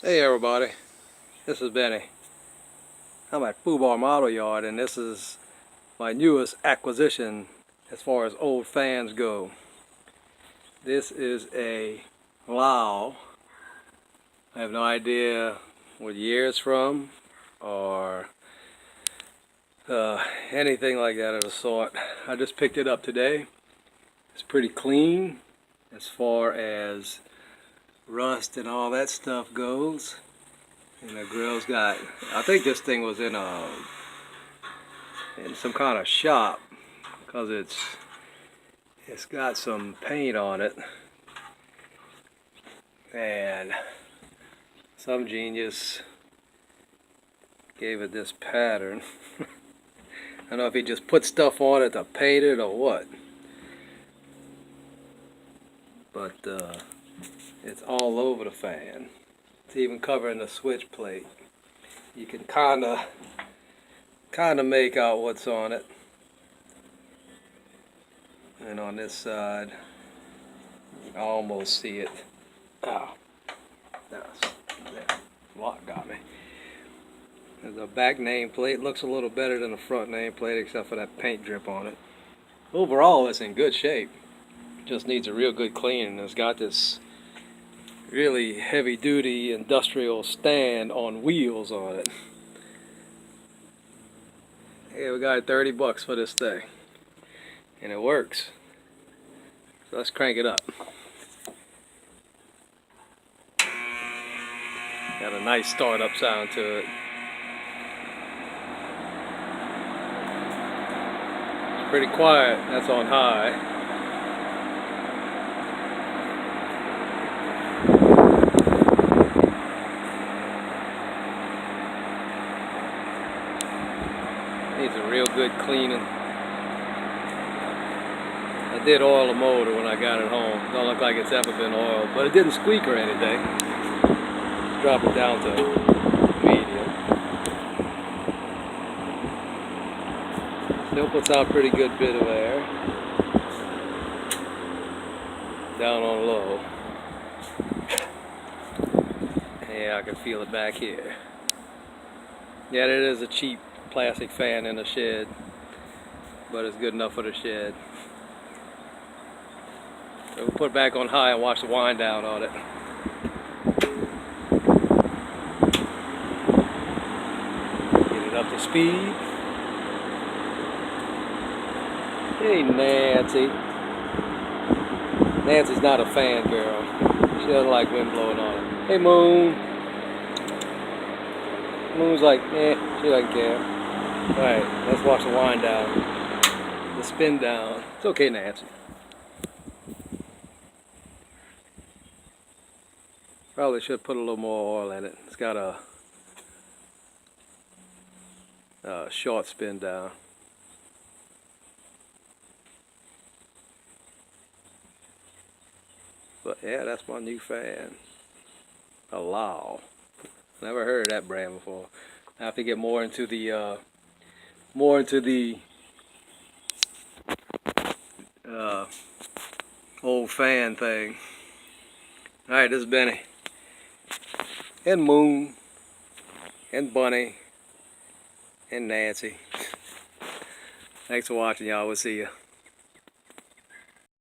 Hey everybody, this is Benny. I'm at Fubar Model Yard and this is my newest acquisition as far as old fans go. This is a Lao. I have no idea what year it's from or anything like that of the sort. I just picked it up today. It's pretty clean as far as rust and all that stuff goes. And the grill's got, I think this thing was in some kind of shop because it's got some paint on it, and some genius gave it this pattern. I don't know if he just put stuff on it to paint it or what, but it's all over the fan. It's even covering the switch plate. You can kind of make out what's on it. And on this side, you can almost see it. Oh, that lock got me. There's a back nameplate. Looks a little better than the front nameplate, except for that paint drip on it. Overall, it's in good shape. Just needs a real good cleaning. It's got this really heavy-duty industrial stand on wheels on it. Yeah, we got 30 bucks for this thing, and it works. So let's crank it up. Got a nice start-up sound to it. It's pretty quiet. That's on high. Needs a real good cleaning. I did oil the motor when I got it home. Don't look like it's ever been oiled, but it didn't squeak or anything. Drop it down to medium. Still puts out a pretty good bit of air. Down on low. Yeah, I can feel it back here. Yeah, it is a cheap plastic fan in the shed, but it's good enough for the shed. So we'll put it back on high and watch the wind down on it. Get it up to speed. Hey Nancy. Nancy's not a fan girl. She doesn't like wind blowing on her. Hey Moon. Moon's like, she doesn't care. Alright, let's watch the wind down. The spin down. It's okay, Nancy. Probably should put a little more oil in it. It's got a short spin down. But yeah, that's my new fan. A Lao. Never heard of that brand before. I have to get more into the old fan thing. Alright, this is Benny. And Moon. And Bunny. And Nancy. Thanks for watching, y'all. We'll see you.